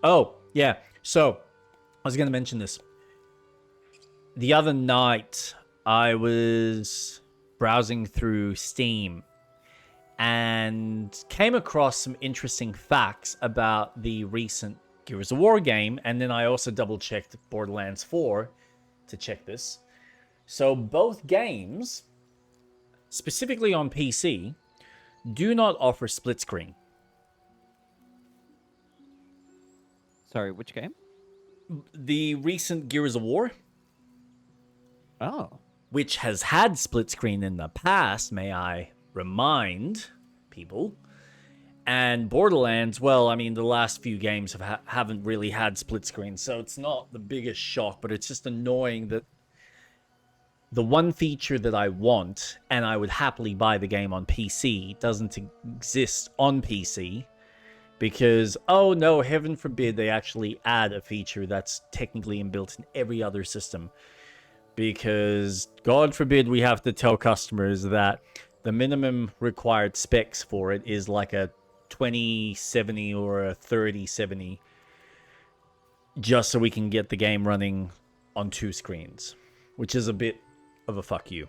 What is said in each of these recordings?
Oh, yeah. So, I was going to mention this. The other night, I was browsing through Steam and came across some interesting facts about the recent Gears of War game, and then I also double-checked Borderlands 4 to check this. So both games, specifically on PC, do not offer split screen. Sorry, which game? The recent Gears of War, Oh. which has had split screen in the past, may I remind people. And Borderlands, well, I mean, the last few games haven't really had split screen, so it's not the biggest shock, but it's just annoying that the one feature that I want, and I would happily buy the game on PC, doesn't exist on PC. Because, oh no, heaven forbid they actually add a feature that's technically inbuilt in every other system. Because, God forbid we have to tell customers that the minimum required specs for it is like a 2070 or a 3070. Just so we can get the game running on 2 screens. Which is a bit of a fuck you.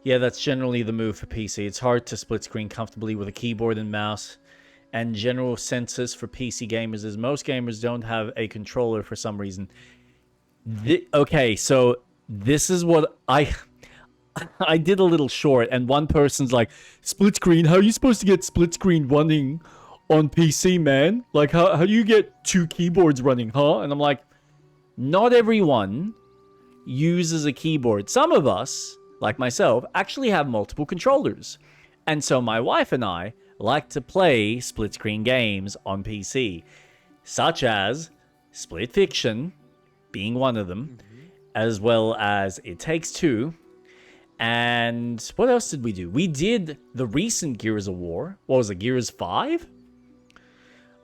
Yeah, that's generally the move for PC. It's hard to split screen comfortably with a keyboard and mouse. And general census for PC gamers is most gamers don't have a controller for some reason. Okay, so this is what I did a little short, and one person's like, split screen? How are you supposed to get split screen running on PC, man? Like, how do you get 2 keyboards running, huh? And I'm like, not everyone uses a keyboard. Some of us, like myself, actually have multiple controllers. And so my wife and I like to play split screen games on PC, such as Split Fiction being one of them, as well as It Takes Two. And what else did we do? We did the recent Gears of War. What was it, Gears 5?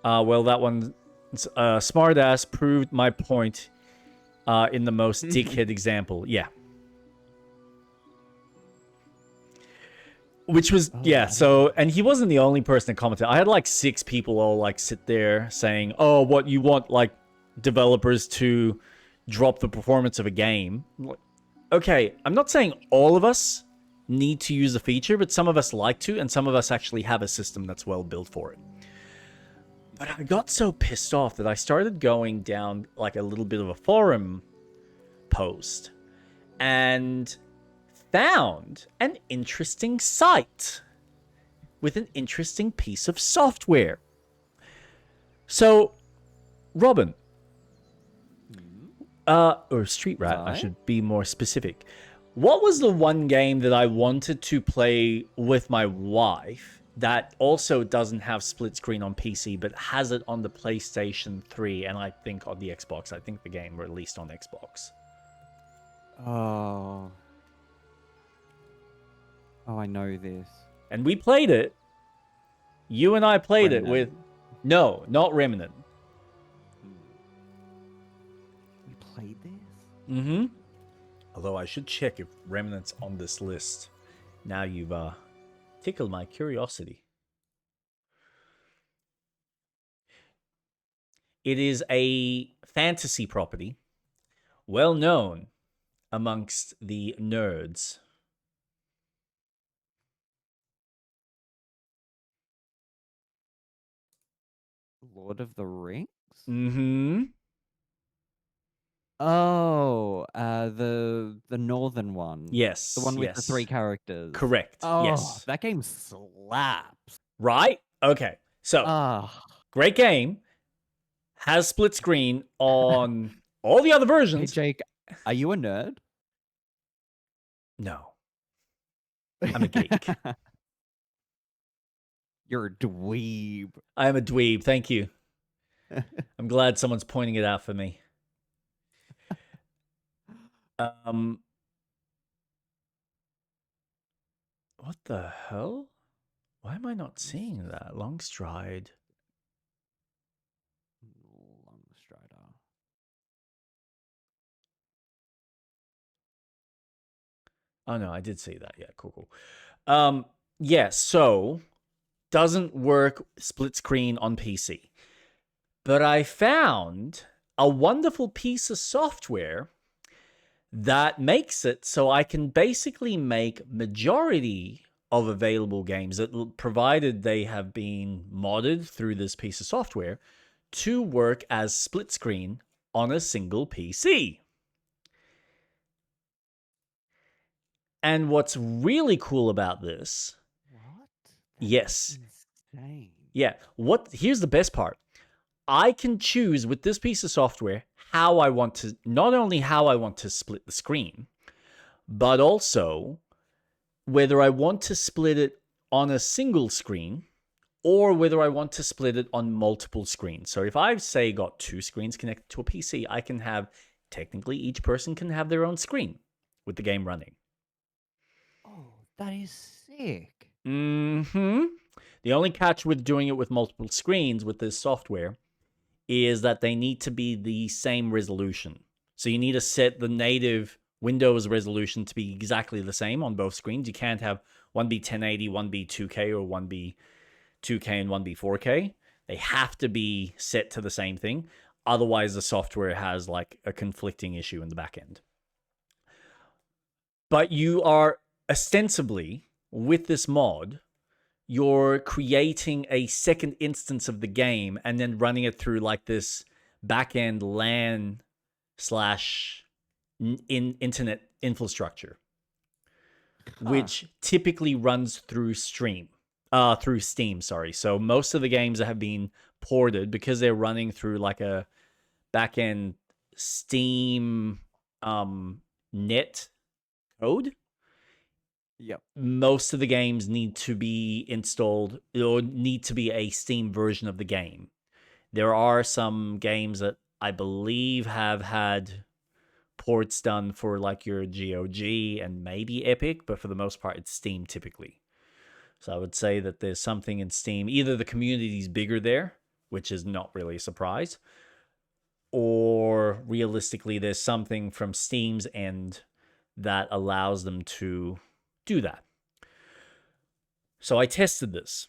Well, that one, smartass proved my point in the most dickhead example. Yeah. Which was, yeah, so, and he wasn't the only person that commented. I had like 6 people all like sit there saying, oh, what, you want like developers to drop the performance of a game? Okay, I'm not saying all of us need to use the feature, but some of us like to, and some of us actually have a system that's well built for it. But I got so pissed off that I started going down like a little bit of a forum post and found an interesting site with an interesting piece of software. So, Robin, or Street Rat, I should be more specific. What was the one game that I wanted to play with my wife that also doesn't have split screen on PC, but has it on the PlayStation 3 and I think on the Xbox? I think the game released on Xbox. Oh, I know this. And we played it. You and I played Remnant. it with... No, not Remnant. We played this? Mm-hmm. Although I should check if Remnant's on this list. Now you've tickled my curiosity. It is a fantasy property, well known amongst the nerds. Lord of the Rings? Mm-hmm. Oh, the northern one. Yes. The one with the yes. 3 characters. Correct. Oh, yes. that game slaps. Right? Okay. So, great game. Has split screen on all the other Hey, versions. Jake, are you a nerd? No. I'm a geek. You're a dweeb. I am a dweeb. Thank you. I'm glad someone's pointing it out for me. What the hell? Why am I not seeing that? Longstride. Longstrider. Oh no, I did see that. Yeah, cool. Yeah, so doesn't work split screen on PC. But I found a wonderful piece of software that makes it so I can basically make majority of available games, that provided they have been modded through this piece of software, to work as split screen on a single PC. And what's really cool about this, What? That yes, is insane. yeah, here's the best part. I can choose with this piece of software how I want to, not only how I want to split the screen, but also whether I want to split it on a single screen or whether I want to split it on multiple screens. So if I've, say, got 2 screens connected to a PC, I can have, technically, each person can have their own screen with the game running. Oh, that is sick. Mm-hmm. The only catch with doing it with multiple screens with this software is that they need to be the same resolution. So you need to set the native Windows resolution to be exactly the same on both screens. You can't have one be 1080, one be 2K, or one be 2K and one be 4K. They have to be set to the same thing. Otherwise, the software has like a conflicting issue in the back end. But you are ostensibly, with this mod, you're creating a second instance of the game and then running it through like this back-end LAN slash internet infrastructure, which typically runs through through Steam, sorry. So most of the games that have been ported, because they're running through like a back-end Steam net code, Yep. most of the games need to be installed or need to be a Steam version of the game. There are some games that I believe have had ports done for like your GOG and maybe Epic, but for the most part, it's Steam typically. So I would say that there's something in Steam. Either the community's bigger there, which is not really a surprise, or realistically, there's something from Steam's end that allows them to do that. So I tested this.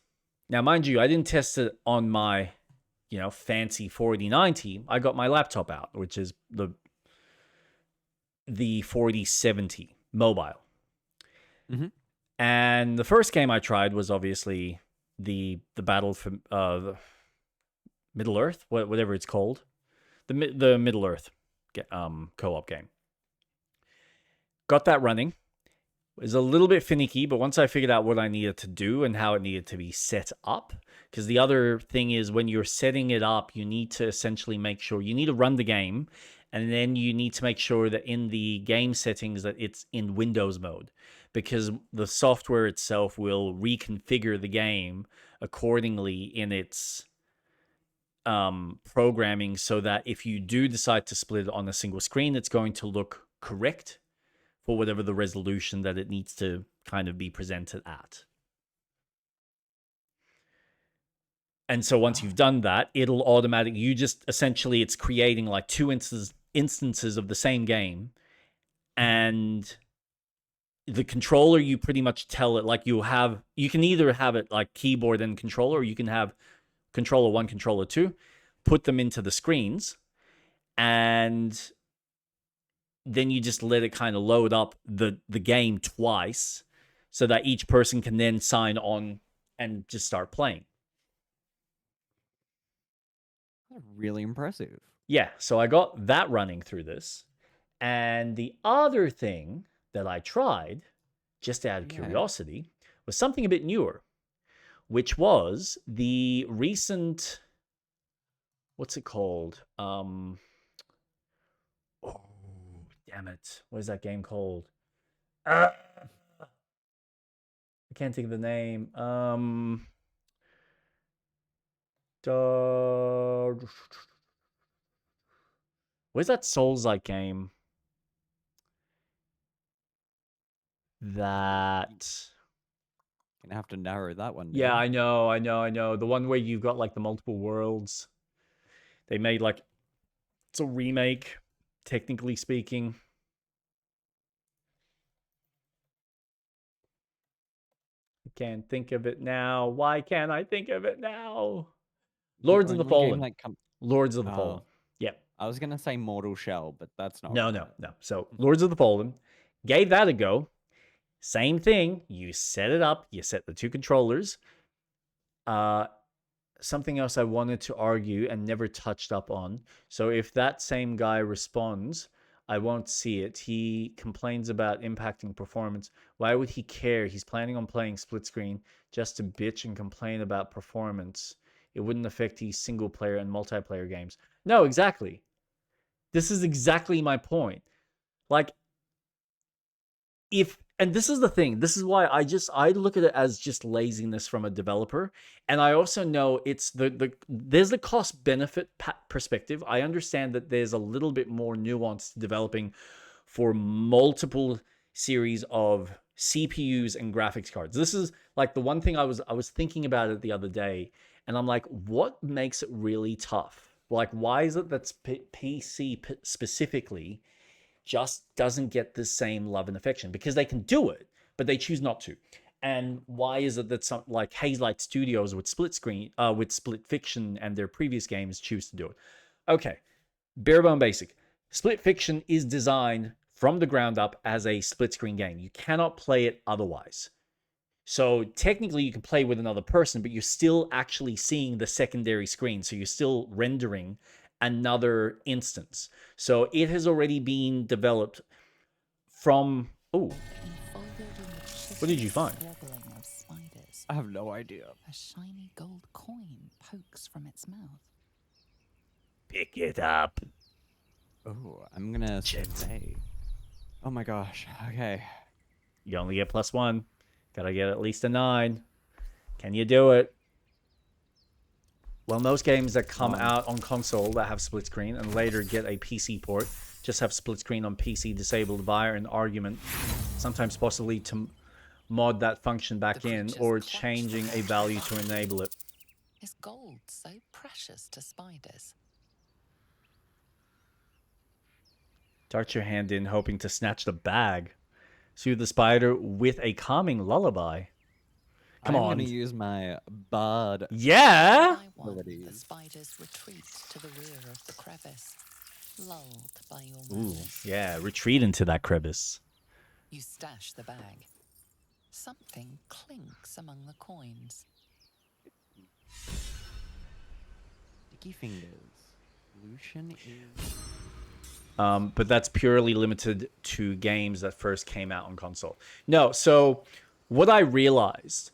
Now, mind you, I didn't test it on my, fancy 4090. I got my laptop out, which is the 4070 mobile. Mm-hmm. And the first game I tried was obviously the Battle for Middle Earth, whatever it's called, the Middle Earth co-op game. Got that running. It was a little bit finicky, but once I figured out what I needed to do and how it needed to be set up, because the other thing is when you're setting it up, you need to essentially make sure you need to run the game, and then you need to make sure that in the game settings that it's in Windows mode, because the software itself will reconfigure the game accordingly in its programming, so that if you do decide to split it on a single screen, it's going to look correct for whatever the resolution that it needs to kind of be presented at. And so once you've done that, it'll automatically, it's creating like 2 instances of the same game. And the controller, you pretty much tell it like you can either have it like keyboard and controller, or you can have controller 1, controller 2, put them into the screens, and then you just let it kind of load up the game twice so that each person can then sign on and just start playing. Really impressive. Yeah, so I got that running through this. And the other thing that I tried, just out of curiosity, was something a bit newer, which was the recent, what's it called? Oh, damn it. What is that game called? I can't think of the name. Where's that Souls-like game? That. Gonna have to narrow that one down. Yeah, I know. The one where you've got like the multiple worlds. They made like, it's a remake, technically speaking. I can't think of it now. Why can't I think of it now? Lords of the Fallen. Lords of the Fallen. Oh, Yep. I was gonna say Mortal Shell, but that's not No, right. no, no. So Lords of the Fallen, gave that a go. Same thing. You set it up. You set the two controllers. Something else I wanted to argue and never touched up on. So if that same guy responds, I won't see it. He complains about impacting performance. Why would he care? He's planning on playing split screen just to bitch and complain about performance. It wouldn't affect his single player and multiplayer games. No, exactly. This is exactly my point. Like, if and this is the thing, this is why I look at it as just laziness from a developer, and I also know it's there's the cost benefit perspective. I understand that there's a little bit more nuance to developing for multiple series of CPUs and graphics cards. This is like the one thing I was thinking about it the other day, and I'm like, what makes it really tough? Like, why is it that's PC specifically just doesn't get the same love and affection? Because they can do it, but they choose not to. And why is it that some like Hazelight Studios with with Split Fiction and their previous games choose to do it? Okay, bare bone basic. Split Fiction is designed from the ground up as a split screen game. You cannot play it otherwise. So technically you can play with another person, but you're still actually seeing the secondary screen. So you're still rendering another instance. So it has already been developed from. Oh, what did you find? I have no idea. A shiny gold coin pokes from its mouth. Pick it up. Oh, I'm gonna say. Oh my gosh. Okay. You only get +1. Gotta get at least a 9. Can you do it? Well, most games that come out on console that have split screen and later get a PC port just have split screen on PC disabled via an argument, sometimes possibly to mod that function back in or changing a value to enable it. Is gold so precious to spiders? Dart your hand in, hoping to snatch the bag. Soothe the spider with a calming lullaby. Come on. I'm gonna use my bard. Yeah. The spiders retreat to the rear of the crevice, lulled by your Ooh, malice. yeah. Retreat into that crevice. You stash the bag. Something clinks among the coins. Sticky fingers. Lucian is. But that's purely limited to games that first came out on console. No, so what I realized,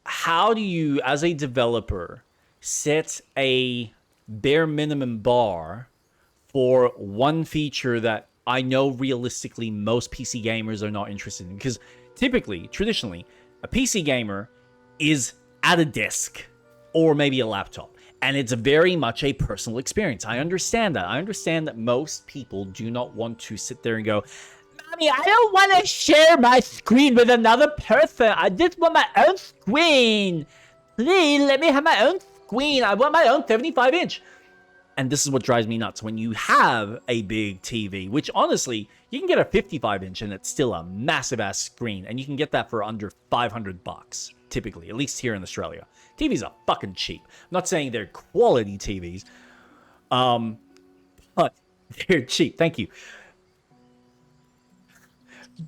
how do you, as a developer, set a bare minimum bar for one feature that I know realistically most PC gamers are not interested in? Because typically, traditionally, a PC gamer is at a desk or maybe a laptop. And it's very much a personal experience. I understand that. I understand that most people do not want to sit there and go, Mommy, I don't want to share my screen with another person. I just want my own screen. Please let me have my own screen. I want my own 75-inch. And this is what drives me nuts. When you have a big TV, which honestly, you can get a 55-inch and it's still a massive ass screen. And you can get that for under $500, typically, at least here in Australia. TVs are fucking cheap. I'm not saying they're quality TVs, but they're cheap. Thank you.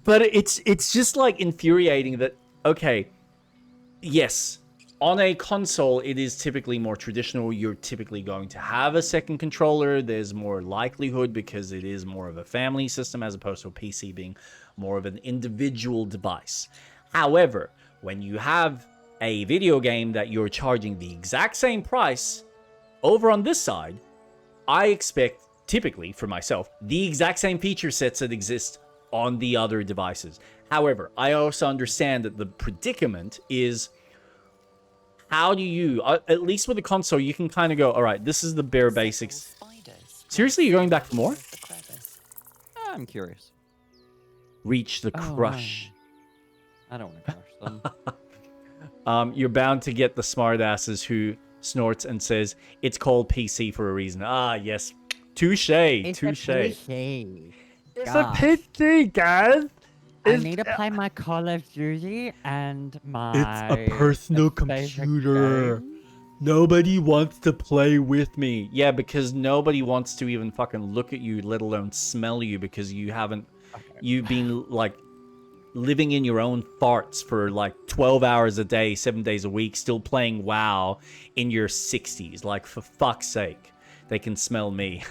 But it's just like infuriating that, okay, yes, on a console, it is typically more traditional. You're typically going to have a second controller. There's more likelihood because it is more of a family system as opposed to a PC being more of an individual device. However, when you have a video game that you're charging the exact same price over on this side, I expect, typically for myself, the exact same feature sets that exist on the other devices. However, I also understand that the predicament is, how do you, at least with the console, you can kind of go, all right, this is the bare basics. Seriously, you're going back for more? I'm curious. Reach the crush. No. I don't want to crush them. You're bound to get the smartasses who snorts and says, it's called PC for a reason. Ah, yes. Touche. Touche. It's a PC, guys. I need to play my Call of Duty and my. It's a personal favorite computer. game. Nobody wants to play with me. Yeah, because nobody wants to even fucking look at you, let alone smell you, because you haven't... You've been, like, living in your own farts for, like, 12 hours a day, 7 days a week, still playing WoW in your 60s. Like, for fuck's sake. They can smell me.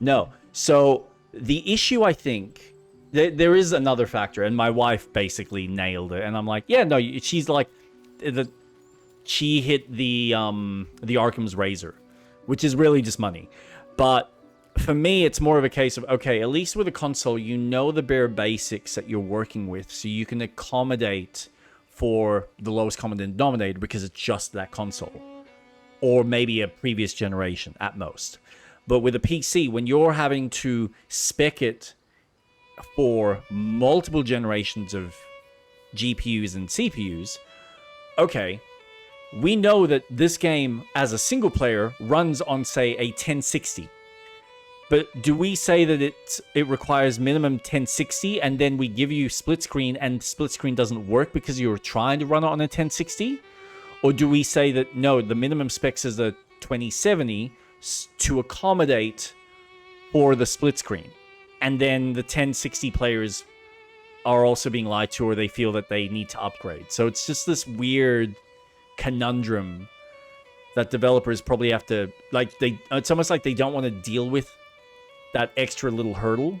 No. So, the issue, I think... There is another factor, and my wife basically nailed it. And I'm like, yeah, no, she's like... She hit the Arkham's Razor, which is really just money. But for me, it's more of a case of, okay, at least with a console, you know the bare basics that you're working with, so you can accommodate for the lowest common denominator because it's just that console. Or maybe a previous generation at most. But with a PC, when you're having to spec it for multiple generations of GPUs and CPUs, okay, we know that this game as a single player runs on, say, a 1060. But do we say that it requires minimum 1060 and then we give you split screen and split screen doesn't work because you're trying to run it on a 1060? Or do we say that, no, the minimum specs is a 2070 to accommodate for the split screen? And then the 1060 players are also being lied to, or they feel that they need to upgrade. So it's just this weird conundrum that developers probably have to, like, it's almost like they don't want to deal with that extra little hurdle,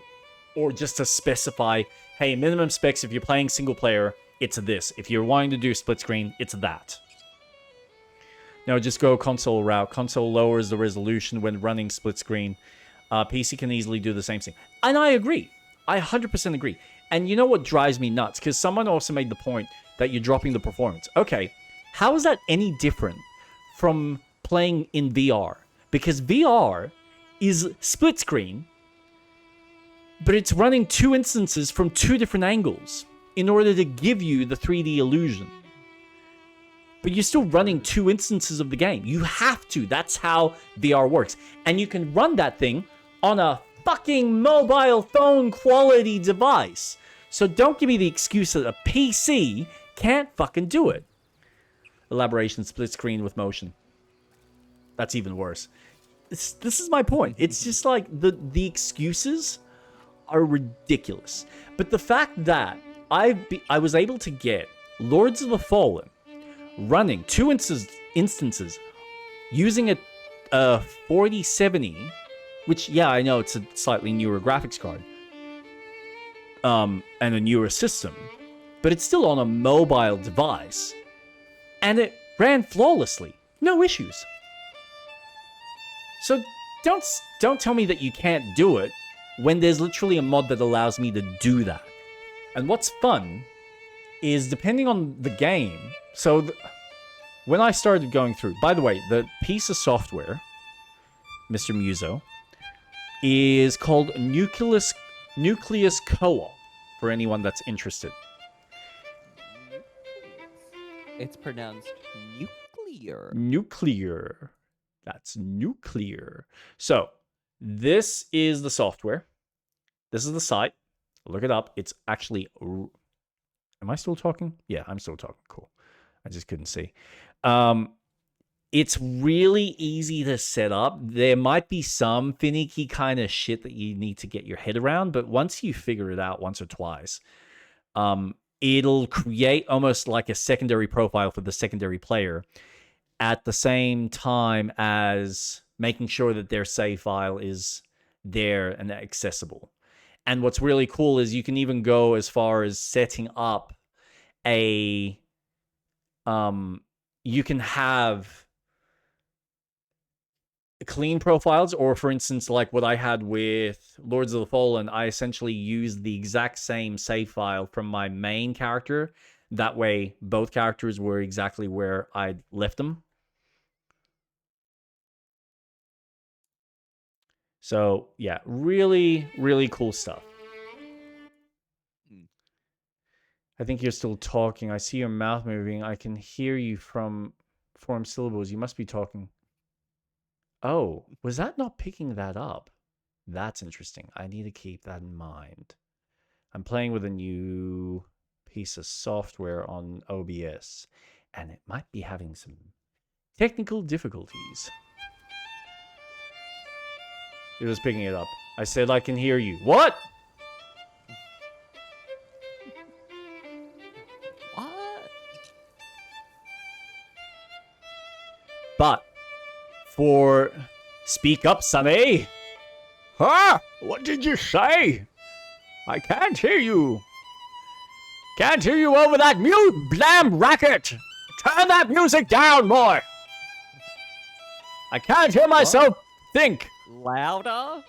or just to specify, hey, minimum specs, if you're playing single player, it's this. If you're wanting to do split screen, it's that. No, just go console route. Console lowers the resolution when running split screen. PC can easily do the same thing. And I agree. I 100% agree. And you know what drives me nuts? Because someone also made the point that you're dropping the performance. Okay, how is that any different from playing in VR? Because VR is split screen, but it's running two instances from two different angles in order to give you the 3D illusion. But you're still running two instances of the game. You have to. That's how VR works. And you can run that thing on a fucking mobile phone quality device. So don't give me the excuse that a PC can't fucking do it. Elaboration, split screen with motion. That's even worse. This is my point. It's just like the excuses are ridiculous. But the fact that I was able to get Lords of the Fallen running two instances using a 4070, which, yeah, I know it's a slightly newer graphics card, and a newer system, but it's still on a mobile device, and it ran flawlessly, no issues. So don't tell me that you can't do it when there's literally a mod that allows me to do that. And what's fun is, depending on the game, so when I started going through, by the way, the piece of software, Mr. Muso, is called Nucleus Co-op, for anyone that's interested. It's pronounced nuclear. Nuclear. That's nuclear. So, this is the software. This is the site. Look it up. It's actually... Am I still talking? Yeah, I'm still talking. Cool. I just couldn't see. It's really easy to set up. There might be some finicky kind of shit that you need to get your head around, but once you figure it out once or twice, it'll create almost like a secondary profile for the secondary player at the same time as making sure that their save file is there and accessible. And what's really cool is you can even go as far as setting up a... you can have clean profiles, or for instance, like what I had with Lords of the Fallen, I essentially used the exact same save file from my main character. That way, both characters were exactly where I left them. So, yeah, really, really cool stuff. I think you're still talking. I see your mouth moving. I can hear you from form syllables. You must be talking. Oh, was that not picking that up? That's interesting. I need to keep that in mind. I'm playing with a new piece of software on OBS, and it might be having some technical difficulties. It was picking it up. I said I can hear you. What? What? But for speak up, Sonny. Huh? What did you say? I can't hear you. Can't hear you over that damn racket. Turn that music down more. I can't hear myself think. Louder?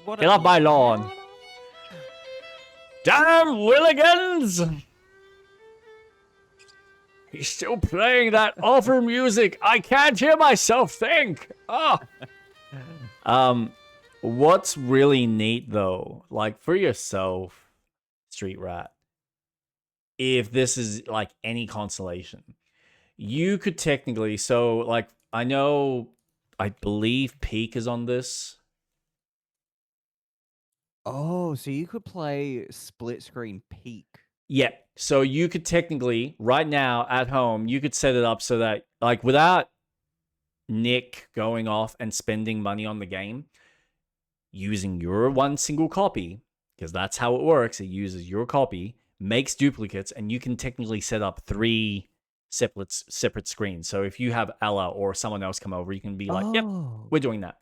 Get off my lawn. Damn Willigans! He's still playing that awful music. I can't hear myself think. Oh. What's really neat though, like for yourself, Street Rat, if this is like any consolation, you could technically, so like I believe Peak is on this. Oh, so you could play split screen Peak. Yeah, so you could technically, right now at home, you could set it up so that, like, without Nick going off and spending money on the game, using your one single copy, because that's how it works, it uses your copy, makes duplicates, and you can technically set up 3 separate screens. So if you have Ella or someone else come over, you can be like, yep, we're doing that.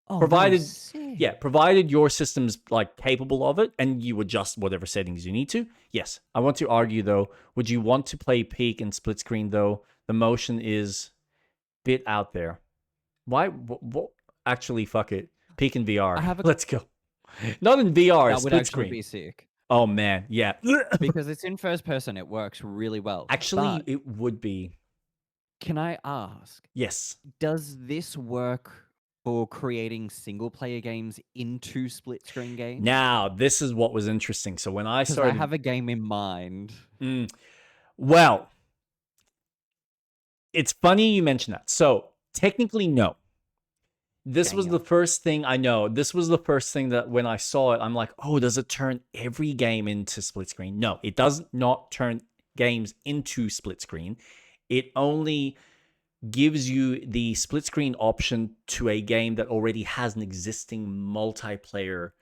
Oh, Provided, sick. yeah, provided your system's like capable of it and you adjust whatever settings you need to. Yes, I want to argue though, would you want to play Peak and split screen though? The motion is a bit out there. Why? Actually, fuck it. Peak in VR. Let's go. Not in VR. That would split actually screen. be sick. Oh man, yeah. Because it's in first person, it works really well. Actually, But it would be. can I ask? Yes. Does this work for creating single player games into split screen games? Now, this is what was interesting. So when I started, I have a game in mind. Well, it's funny you mention that. So technically, no. This was the first thing I know. This was the first thing that when I saw it, I'm like, oh, does it turn every game into split screen? No, it does not turn games into split screen. It only gives you the split screen option to a game that already has an existing multiplayer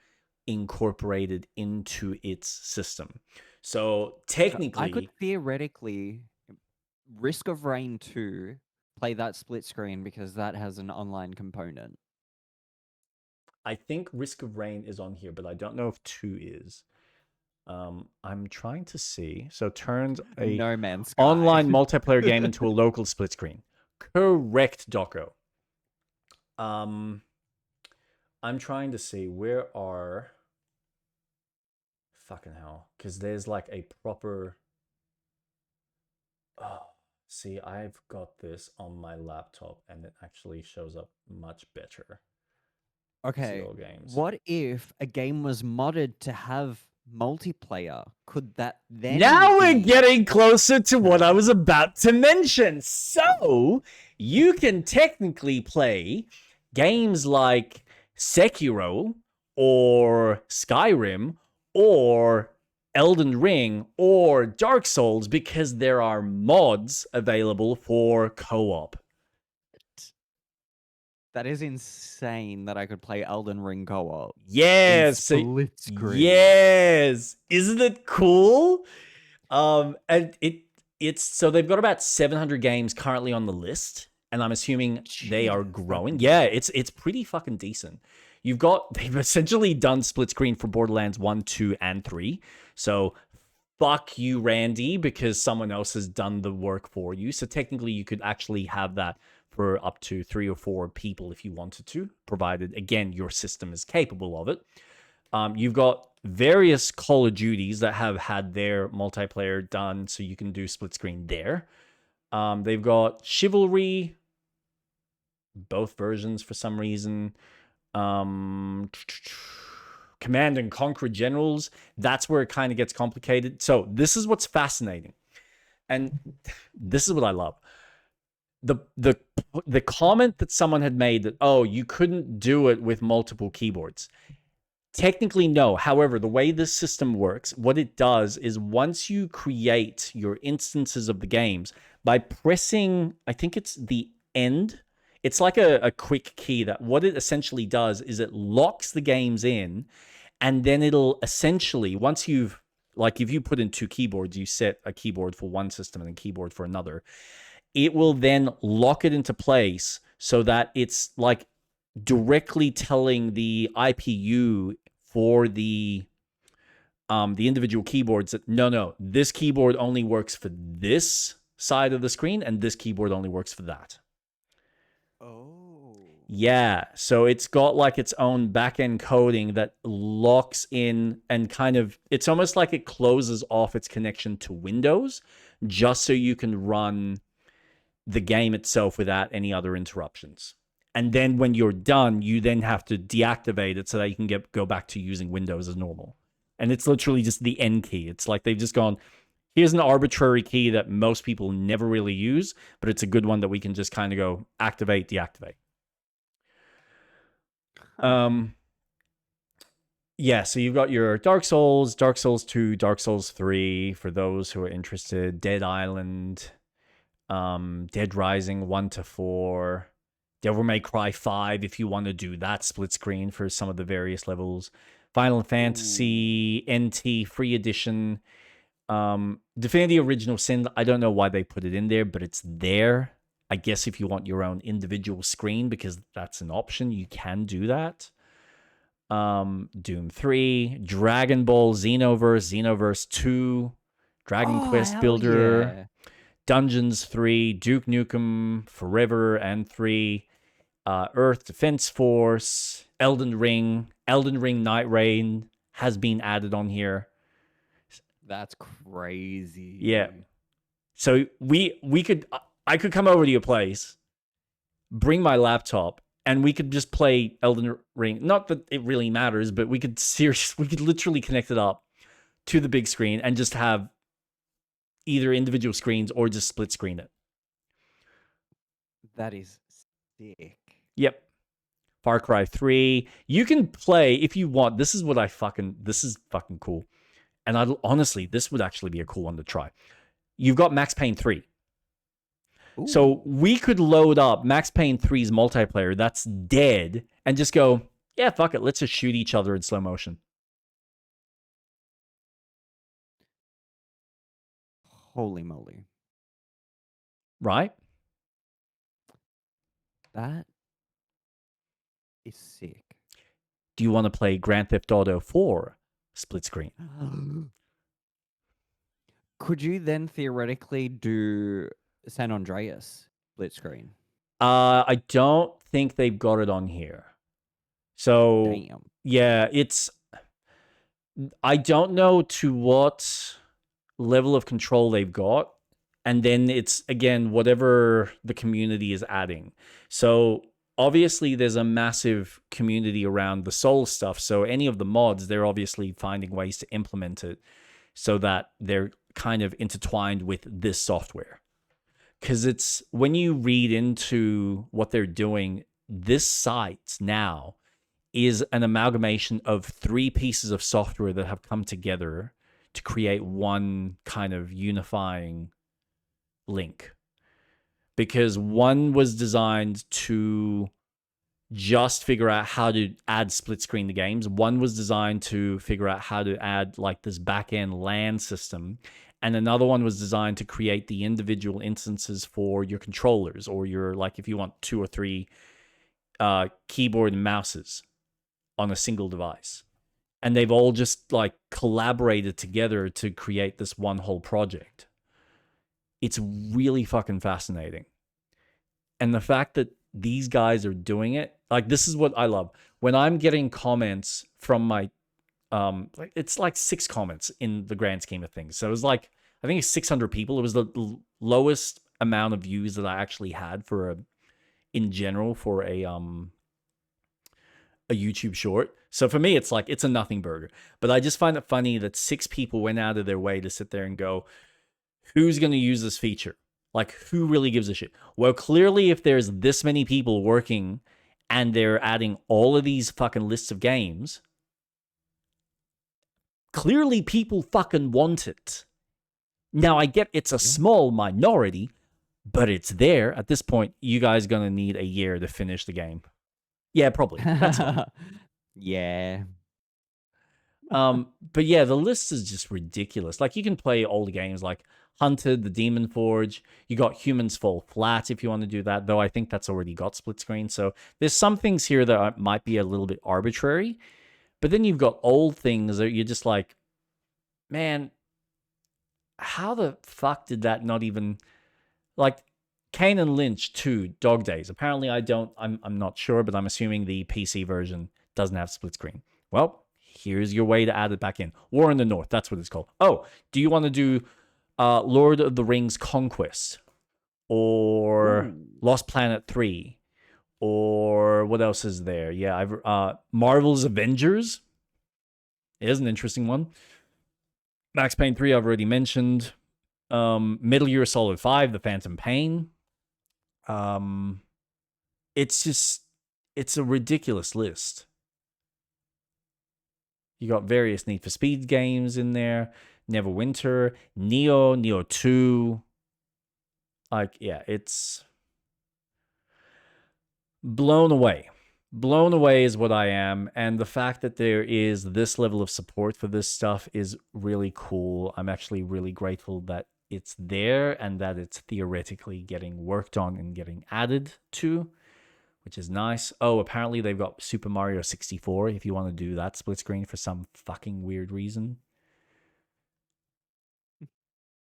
incorporated into its system. So technically, I could theoretically Risk of Rain 2 play that split screen because that has an online component. I think Risk of Rain is on here, but I don't know if 2 is. I'm trying to see. So turns a No Man's Sky online multiplayer game into a local split screen. Correct, Doco. I'm trying to see where are fucking hell, because there's like a proper. See, I've got this on my laptop, and it actually shows up much better. Okay, games. what if a game was modded to have multiplayer? Could that then Now we're be- getting closer to what I was about to mention. So, you can technically play games like Sekiro or Skyrim or Elden Ring or Dark Souls because there are mods available for co-op. That is insane that I could play Elden Ring co-op. Yes. Split screen. Yes. Isn't it cool? And it's so they've got about 700 games currently on the list, and I'm assuming they are growing. Yeah, it's pretty fucking decent. They've essentially done split screen for Borderlands 1, 2, and 3. So fuck you, Randy, because someone else has done the work for you. So technically you could actually have that for up to 3 or 4 people if you wanted to, provided, again, your system is capable of it. You've got various Call of Duties that have had their multiplayer done, so you can do split screen there. They've got Chivalry, both versions for some reason. Command and Conquer Generals, that's where it kind of gets complicated. So this is what's fascinating. And this is what I love. The comment that someone had made that, oh, you couldn't do it with multiple keyboards. Technically, no. However, the way this system works, what it does is once you create your instances of the games, by pressing, I think it's the end, it's like a quick key that what it essentially does is it locks the games in, and then it'll essentially, once you've, like if you put in 2 keyboards, you set a keyboard for one system and a keyboard for another, it will then lock it into place so that it's like directly telling the IPU for the individual keyboards that no, this keyboard only works for this side of the screen and this keyboard only works for that. Oh. Yeah, so it's got like its own back-end coding that locks in and kind of, it's almost like it closes off its connection to Windows just so you can run the game itself without any other interruptions. And then when you're done, you then have to deactivate it so that you can go back to using Windows as normal. And it's literally just the end key. It's like they've just gone, here's an arbitrary key that most people never really use, but it's a good one that we can just kind of go activate, deactivate. Yeah, so you've got your Dark Souls 2, Dark Souls 3, for those who are interested, Dead Island, Dead Rising 1 to 4, Devil May Cry 5 if you want to do that split screen for some of the various levels, Final Fantasy NT Free Edition, Divinity Original Sin. I don't know why they put it in there, but it's there. I guess if you want your own individual screen, because that's an option, you can do that. Doom 3, Dragon Ball Xenoverse 2, Dragon Quest Builder, Dungeons 3, Duke Nukem Forever and 3, Earth Defense Force, Elden Ring Night Rain has been added on here. That's crazy. Yeah. So I could come over to your place, bring my laptop, and we could just play Elden Ring. Not that it really matters, but we could literally connect it up to the big screen and just have either individual screens or just split screen it. That is sick. Yep. Far Cry 3. You can play if you want. This is fucking cool. And honestly, this would actually be a cool one to try. You've got Max Payne 3. Ooh. So we could load up Max Payne 3's multiplayer that's dead and just go, yeah, fuck it. Let's just shoot each other in slow motion. Holy moly. Right? That is sick. Do you want to play Grand Theft Auto 4 split screen? Could you then theoretically do San Andreas split screen? I don't think they've got it on here. So, Damn. yeah, I don't know to what level of control they've got. And then it's, again, whatever the community is adding. So, obviously, there's a massive community around the Soul stuff. So, any of the mods, they're obviously finding ways to implement it so that they're kind of intertwined with this software. Because it's, when you read into what they're doing, this site now is an amalgamation of 3 pieces of software that have come together to create one kind of unifying link. Because one was designed to just figure out how to add split screen to games. One was designed to figure out how to add like this back-end LAN system. And another one was designed to create the individual instances for your controllers, or your, like, if you want 2 or 3 keyboard and mouses on a single device. And they've all just like collaborated together to create this one whole project. It's really fucking fascinating. And the fact that these guys are doing it, like, this is what I love. When I'm getting comments from my, it's like 6 comments in the grand scheme of things. So it was like, I think it's 600 people. It was the lowest amount of views that I actually had in general for a YouTube short. So for me, it's like, it's a nothing burger. But I just find it funny that 6 people went out of their way to sit there and go, who's going to use this feature? Like, who really gives a shit? Well, clearly, if there's this many people working and they're adding all of these fucking lists of games, clearly people fucking want it. Now, I get it's a small minority, but it's there. At this point, you guys gonna need a year to finish the game. Yeah, probably. That's fine. Yeah. But yeah, the list is just ridiculous. Like, you can play old games like Hunted, The Demon Forge. You got Humans Fall Flat if you want to do that, though I think that's already got split screen. So there's some things here that might be a little bit arbitrary. But then you've got old things that you're just like, man, how the fuck did that not even, like, Kane and Lynch 2 Dog Days. Apparently I'm not sure, but I'm assuming the PC version doesn't have split screen. Well, here's your way to add it back in. War in the North, that's what it's called. Oh, do you want to do Lord of the Rings Conquest? Or Lost Planet 3? Or what else is there? Yeah, Marvel's Avengers is an interesting one. Max Payne 3 I've already mentioned. Metal Gear Solid 5, The Phantom Pain. It's a ridiculous list. You got various Need for Speed games in there. Neverwinter, Neo 2. Like, yeah, it's blown away. Blown away is what I am, and the fact that there is this level of support for this stuff is really cool. I'm actually really grateful that it's there and that it's theoretically getting worked on and getting added to, which is nice. Oh, apparently they've got Super Mario 64 if you want to do that split screen for some fucking weird reason.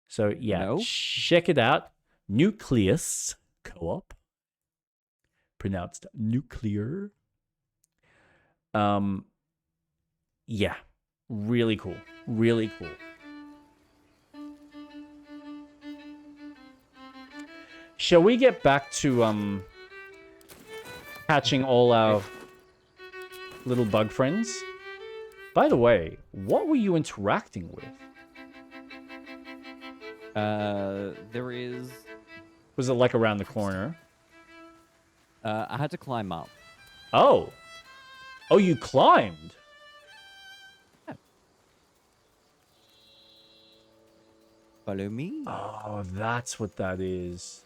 So yeah, No. check it out. Nucleus Co-op. Pronounced nuclear. Yeah, really cool. Really cool. Shall we get back to catching all our little bug friends? By the way, what were you interacting with? There is. Was it like around the corner? I had to climb up. Oh, you climbed. Follow me. Oh, that's what that is.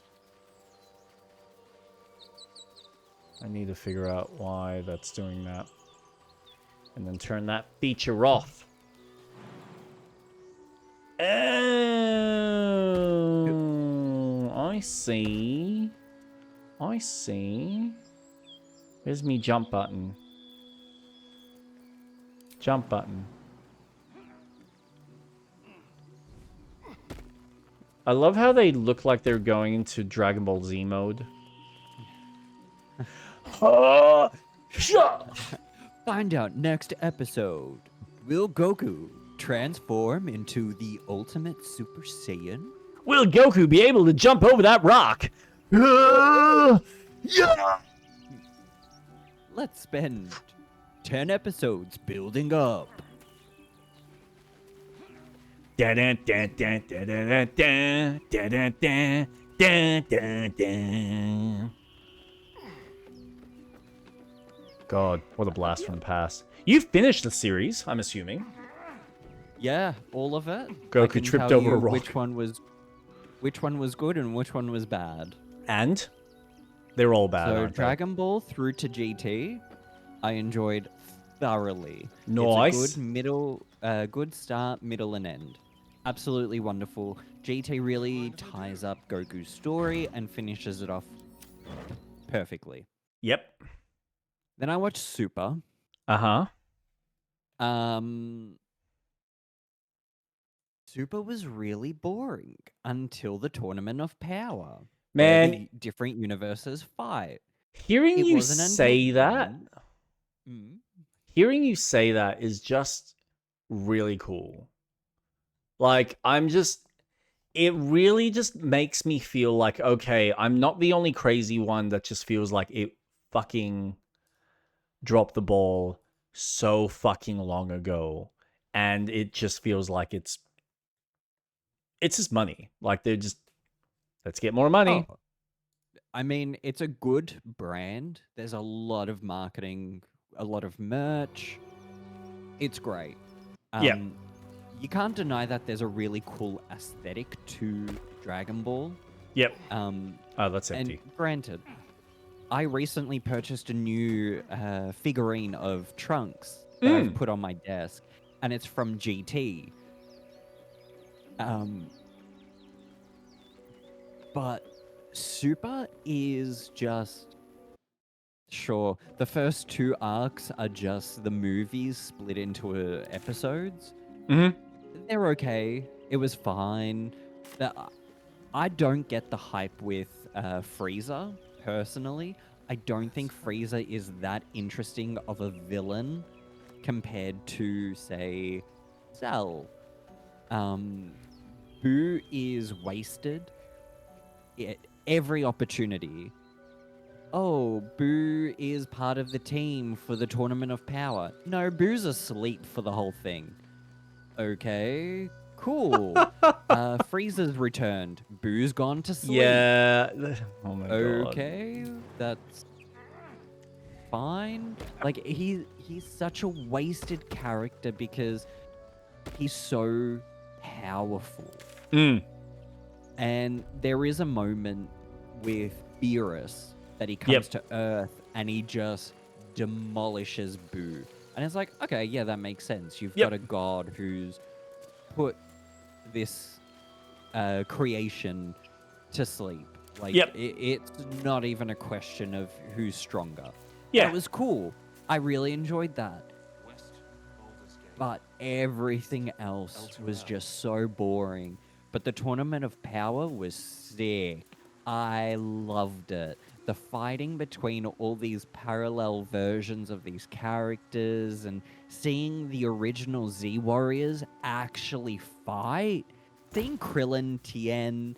I need to figure out why that's doing that. And then turn that feature off. Oh, I see. I see. Where's me jump button? Jump button. I love how they look like they're going into Dragon Ball Z mode. Find out next episode. Will Goku transform into the ultimate Super Saiyan? Will Goku be able to jump over that rock? Yeah! Let's spend 10 episodes building up. God, what a blast from the past. You finished the series, I'm assuming. Yeah, all of it. Goku I can tripped tell over you a rock. Which one was good and which one was bad. And they're all bad. So aren't they? Dragon Ball through to GT, I enjoyed thoroughly. Nice. It's a good start, middle, and end. Absolutely wonderful. GT really ties up Goku's story and finishes it off perfectly. Yep. Then I watched Super. Uh-huh. Super was really boring until the Tournament of Power. Man, where the different universes fight. hearing It you wasn't say that, entertaining. hearing you say that is just really cool. Like, it really just makes me feel like, okay, I'm not the only crazy one that just feels like it fucking dropped the ball so fucking long ago. And it just feels like it's just money. Like, they're just, let's get more money. Oh, I mean, it's a good brand. There's a lot of marketing, a lot of merch. It's great. Yeah. you can't deny that there's a really cool aesthetic to Dragon Ball. Yep. Um, Oh, that's and empty. granted, I recently purchased a new figurine of Trunks that I've put on my desk, and it's from GT. But Super is just... Sure, the first 2 arcs are just the movies split into episodes. Mm-hmm. They're okay. It was fine. I don't get the hype with Frieza, personally. I don't think Frieza is that interesting of a villain compared to, say, Cell. Boo is wasted at every opportunity. Oh, Boo is part of the team for the Tournament of Power. No, Boo's asleep for the whole thing. Okay, cool. Frieza's returned. Boo's gone to sleep. Yeah. Oh my god. Okay, that's fine. Like, he's such a wasted character because he's so powerful. And there is a moment with Beerus that he comes to Earth and he just demolishes Boo. And it's like, okay, yeah, that makes sense. You've got a god who's put this creation to sleep. Like, it's not even a question of who's stronger. Yeah. It was cool. I really enjoyed that. But everything else was just so boring. But the Tournament of Power was sick. I loved it. The fighting between all these parallel versions of these characters and seeing the original Z Warriors actually fight. Seeing Krillin, Tien,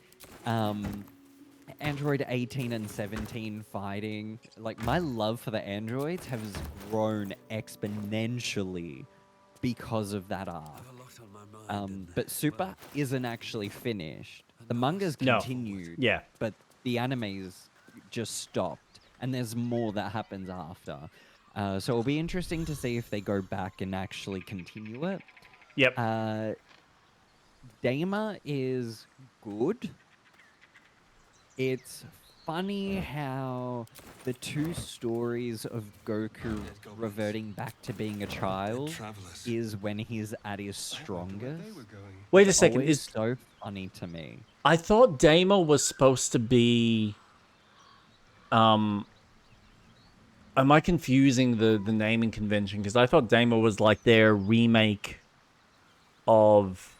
Android 18 and 17 fighting. Like, my love for the androids has grown exponentially because of that arc. But Super isn't actually finished. The manga's continued, but the animes just stopped, and there's more that happens after. So it'll be interesting to see if they go back and actually continue it. Daima is good. It's funny how the 2 stories of Goku reverting back to being a child is when he's at his strongest. Wait a second, It's so funny to me. I thought Daima was supposed to be... Am I confusing the naming convention? Because I thought Daima was like their remake of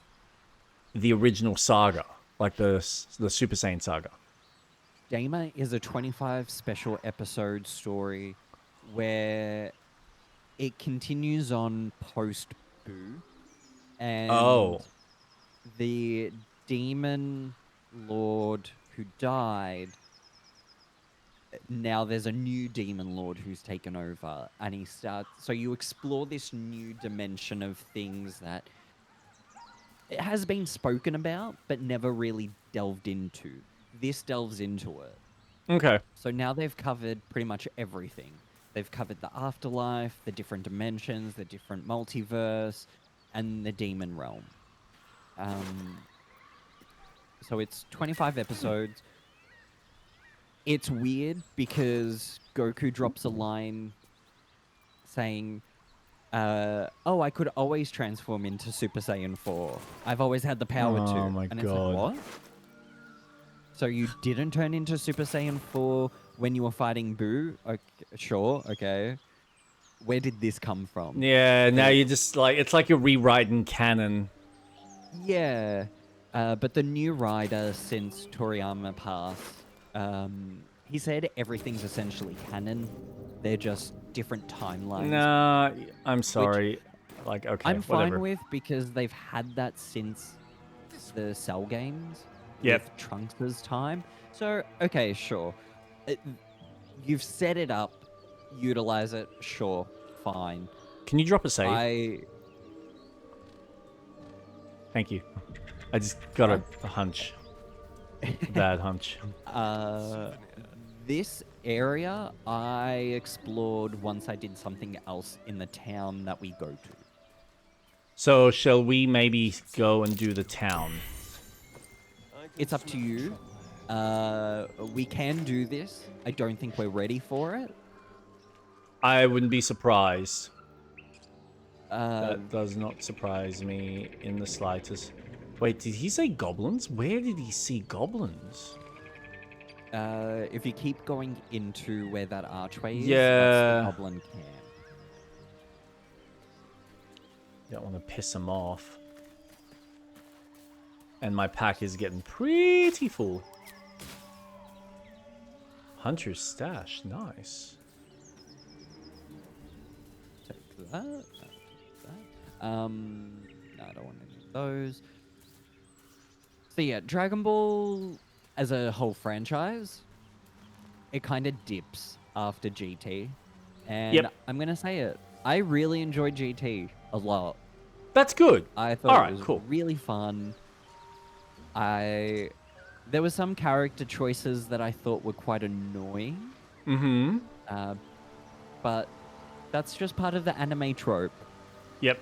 the original saga, like the Super Saiyan saga. Daima is a 25 special episode story where it continues on post Boo, and the demon lord who died, now there's a new demon lord who's taken over, and he starts... So you explore this new dimension of things that it has been spoken about, but never really delved into. This delves into it. Okay. So now they've covered pretty much everything. They've covered the afterlife, the different dimensions, the different multiverse, and the demon realm. So it's 25 episodes. It's weird because Goku drops a line saying, oh, I could always transform into Super Saiyan 4. I've always had the power to. Oh my and god. It's like, what? So you didn't turn into Super Saiyan 4 when you were fighting Boo? Okay, sure, okay. Where did this come from? Yeah, now you're just like... It's like you're rewriting canon. Yeah. But the new writer since Toriyama passed, he said everything's essentially canon. They're just different timelines. Nah, I'm sorry. Like, okay, I'm whatever. fine with, because they've had that since the Cell games. Yep. With Trunks' time. So, okay, sure. You've set it up. Utilize it. Sure. Fine. Can you drop a save? Thank you. I just got a hunch. Bad hunch. This area I explored once I did something else in the town that we go to. So shall we maybe go and do the town? It's up to you. We can do this. I don't think we're ready for it. I wouldn't be surprised. Uh, That does not surprise me in the slightest. Wait, did he say goblins? Where did he see goblins? if you keep going into where that archway is, Yeah. that's the goblin camp. Don't want to piss him off. And my pack is getting pretty full. Hunter's stash, nice. Take that. That. No, I don't want any of those. So yeah, Dragon Ball as a whole franchise, it kind of dips after GT. And Yep. I'm going to say it. I really enjoyed GT a lot. That's good. I thought Alright, it was cool. really fun. There were some character choices that I thought were quite annoying. Mm-hmm. But that's just part of the anime trope. Yep.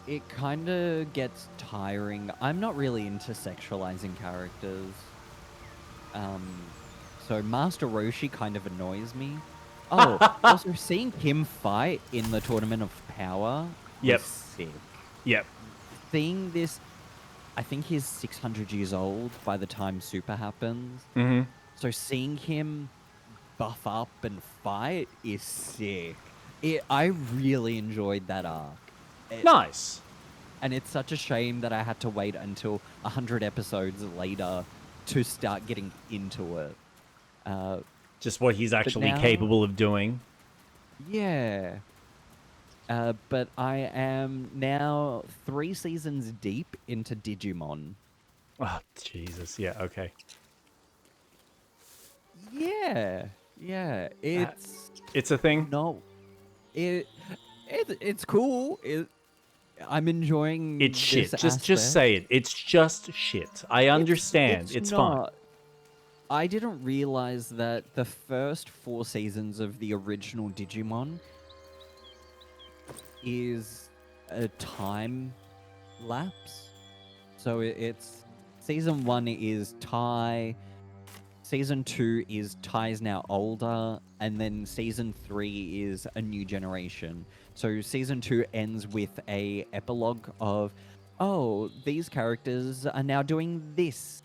It kind of gets tiring. I'm not really into sexualizing characters. So Master Roshi kind of annoys me. Oh, also seeing him fight in the Tournament of Power Yep. was sick. Yep. Seeing this, I think he's 600 years old by the time Super happens. Mm-hmm. So seeing him buff up and fight is sick. I really enjoyed that arc. Nice. And it's such a shame that I had to wait until 100 episodes later to start getting into it. Just what he's actually now- capable of doing. Yeah. But I am now 3 seasons deep into Digimon. Oh, Jesus. Yeah, okay. Yeah. Yeah. It's a thing? No. It's cool. I'm enjoying It's shit. this Just aspect. say it. It's just shit. I understand. It's fine. not. I didn't realize that the first 4 seasons of the original Digimon is a time lapse. So it's season 1 is Tai, season 2 is Tai's now older, and then season 3 is a new generation. So season 2 ends with a epilogue of, oh, these characters are now doing this.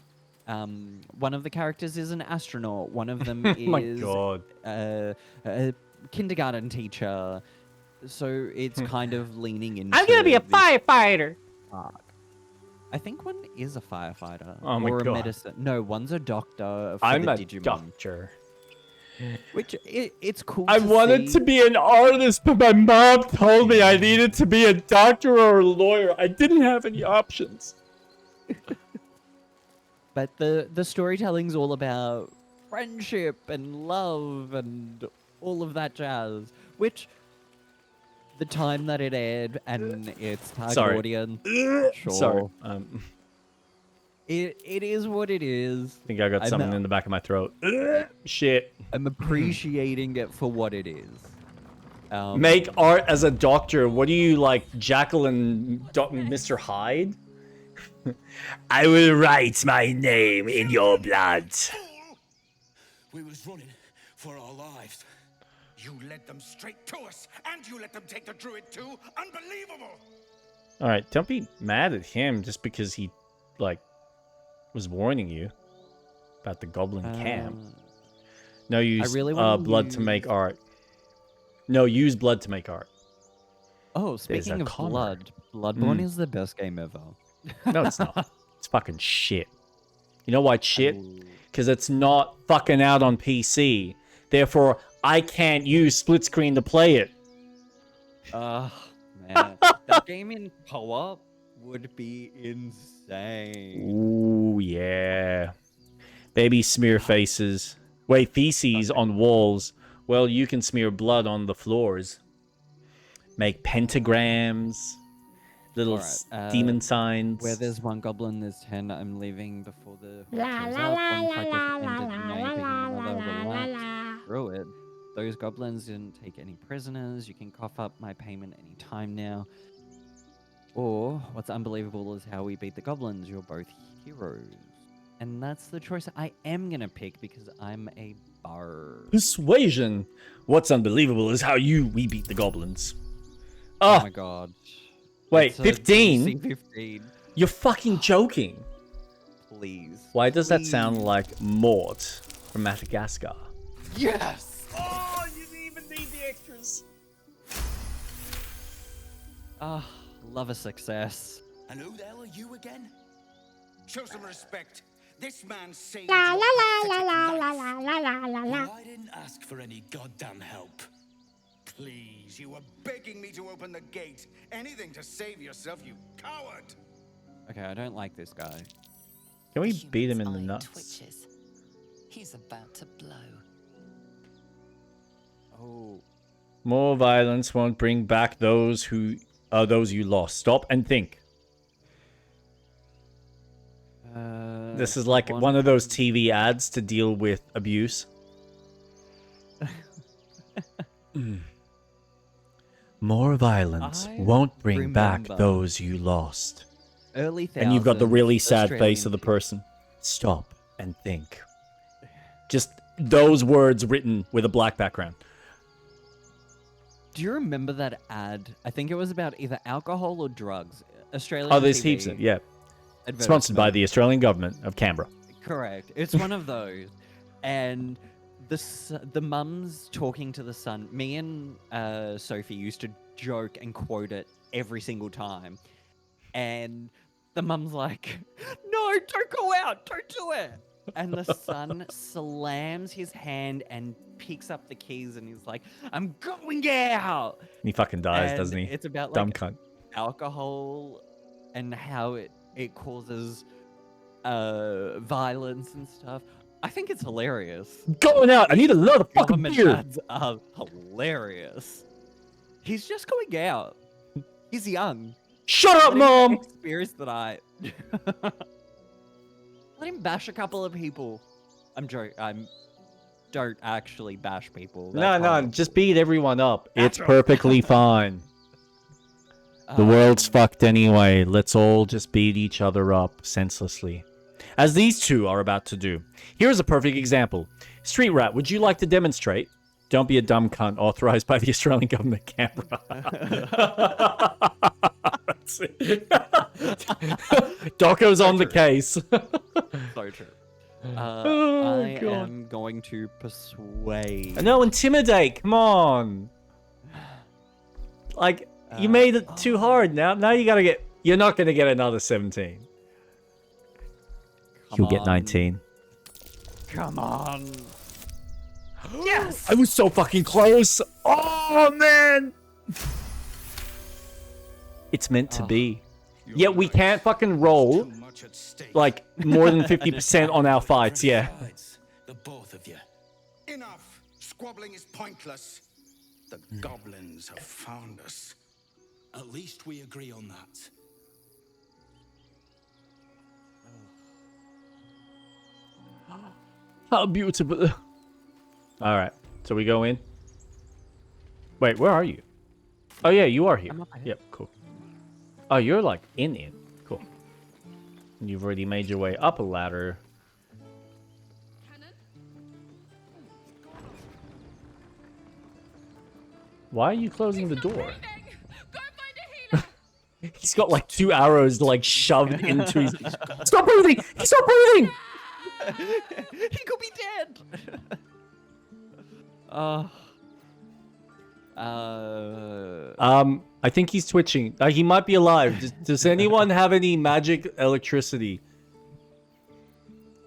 One of the characters is an astronaut. One of them My is God. a kindergarten teacher. So it's kind of leaning into. I'm gonna be a this firefighter. arc. I think one is a firefighter Oh my or a God. medicine. No, one's a doctor for I'm the a Digimon. doctor. Which it's cool. I wanted to be an artist, but my mom told me I needed to be a doctor or a lawyer. I didn't have any options. But the storytelling's all about friendship and love and all of that jazz. Which the time that it aired and its target Sorry. audience, sure. Sorry. It is what it is. I think I got I'm something not- in the back of my throat. Shit. I'm appreciating it for what it is. Make art as a doctor. What do you like, Jackal and Mr. Hyde? I will write my name in your blood. We was running for our lives. You led them straight to us, and you let them take the druid too. Unbelievable! All right, don't be mad at him just because he, like, was warning you about the goblin camp. No, use really wanna blood to make art. No, use blood to make art. Oh, There's speaking a of comma. blood, Bloodborne is the best game ever. No, it's not. It's fucking shit. You know why it's shit? Because it's not fucking out on PC. Therefore, I can't use split screen to play it. Man, that game in co-op would be insane. Ooh, yeah. Baby smear faces. Wait, feces on walls. Well, you can smear blood on the floors. Make pentagrams. Little Alright, demon signs. Where there's one goblin, there's 10. I'm leaving before the La time's la up. la One la fight la just la ended, la now la you're taking la another la la relax la. through it. Those goblins didn't take any prisoners. You can cough up my payment any time now. Or, what's unbelievable is how we beat the goblins. You're both heroes. And that's the choice I am going to pick because I'm a bard. Persuasion. What's unbelievable is how we beat the goblins. Oh Oh, my god. wait, It's a 15? DC 15. You're fucking joking. Please. Why does that Please. sound like Mort from Madagascar? Yes! Oh, you didn't even need the extras. Ah, love a success. And who the hell are you again? Show some respect. This man saved La your la la pathetic la life. la la la la la la. Well, I didn't ask for any goddamn help. Please, you were begging me to open the gate. Anything to save yourself, you coward. Okay, I don't like this guy. Can we The beat him in the human's eye nuts? Twitches. He's about to blow. Oh. More violence won't bring back those you lost. Stop and think. This is like one of those TV ads to deal with abuse. More violence I won't bring back remember those you lost. Early And you've got the really sad face of the Australian person. Stop and think. Just those words written with a black background. Do you remember that ad? I think it was about either alcohol or drugs. Australian Oh, there's TV heaps of, yeah. Sponsored advertisement. by the Australian government of Canberra. Correct. It's one of those. And the mum's talking to the son. Me and Sophie used to joke and quote it every single time. And the mum's like, no, don't go out. Don't do it. And the son slams his hand and picks up the keys and he's like, I'm going out. He fucking dies, And doesn't he? It's about Dumb like cunt. alcohol and how it causes violence and stuff. I think it's hilarious. Going out. I need another fucking Government beer. ads are hilarious. He's just going out. He's young. Shut up, Let him mom. experience the night. Let him bash a couple of people. I'm joking. Don't actually bash people. No, That's no, horrible. just beat everyone up. It's That's perfectly fine. The world's fucked anyway. Let's all just beat each other up senselessly. As these two are about to do. Here's a perfect example. Street Rat, would you like to demonstrate? Don't be a dumb cunt authorized by the Australian government, Canberra. That's it. Doco's on the case. So true. Oh, I God. am going to persuade. No, intimidate. Come on. Like, you made it too hard now. Now you gotta get... You're not gonna get another 17. You'll get on. 19. Come on. Yes! I was so fucking close. Oh, man! It's meant to be. Yet we can't fucking roll, Too much at stake. like, more than 50% on our fights, yeah. Besides, the both of you. Enough. Squabbling is pointless. The goblins have found us. At least we agree on that. How beautiful. Alright, so we go in. Wait, where are you? Oh, yeah, you are here. I'm up ahead. Yep, cool. Oh, you're, like, in it. Cool. And you've already made your way up a ladder. Why are you closing the door? He's got like 2 arrows like shoved into his... Stop breathing! Stop breathing! He could be dead. I think he's twitching. He might be alive. Does anyone have any magic electricity?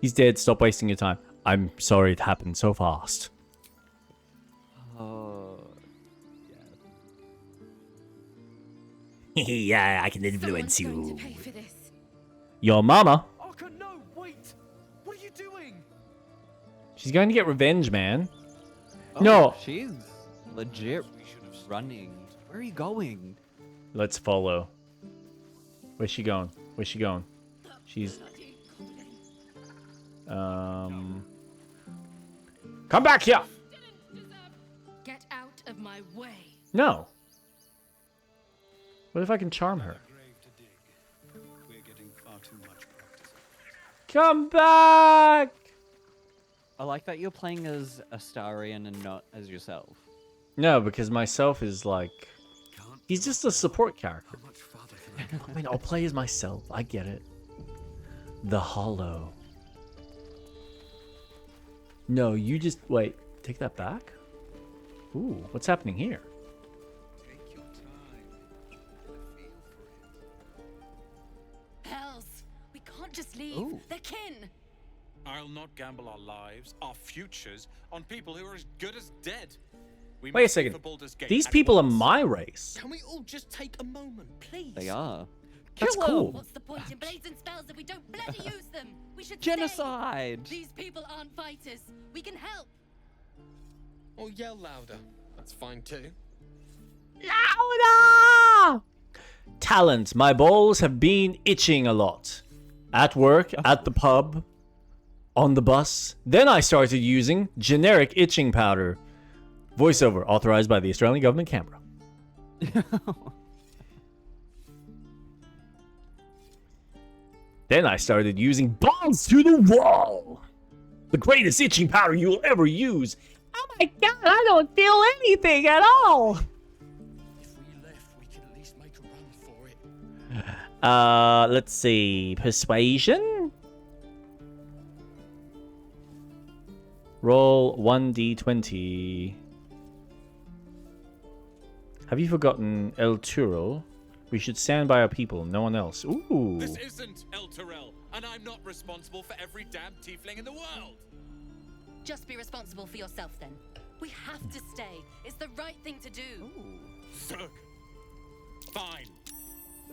He's dead. Stop wasting your time. I'm sorry it happened so fast. Yeah, I can influence you. Your mama? Arca, no, wait! What are you doing? She's going to get revenge, man. Oh, No. She's legit running. Where are you going? Let's follow. Where's she going? Where's she going? She's... Come back here! No. What if I can charm her? We're getting far too much practice. Come back! I like that you're playing as Astarion and not as yourself. No, because myself is like... He's just a support character. How much farther can I go? I mean, I'll play as myself. I get it. The Hollow. No, you just... Wait, take that back? Ooh, what's happening here? Take your time. Get a feel for it. Hells, we can't just leave. Ooh. They're kin. I'll not gamble our lives, our futures, on people who are as good as dead. We Wait a must leave second. for Baldur's Gate These at people are once. my race. Can we all just take a moment, please? They are. That's Kill 'em! cool. What's the point in blazing spells if we don't bloody use them? We should Genocide! Stay. These people aren't fighters. We can help. Or yell louder. That's fine too. Louder! Talent. My balls have been itching a lot. At work, at the pub, on the bus. Then I started using generic itching powder. Voiceover authorized by the Australian government, Canberra. Then I started using balls to the wall. The greatest itching powder you will ever use. Oh my god, I don't feel anything at all. If we left, we could at least make a run for it. Let's see. Persuasion? Roll 1d20. Have you forgotten El Turo? We should stand by our people, no one else. Ooh. This isn't El Terrell, and I'm not responsible for every damn tiefling in the world. Just be responsible for yourself then. We have to stay. It's the right thing to do. Zug. Fine.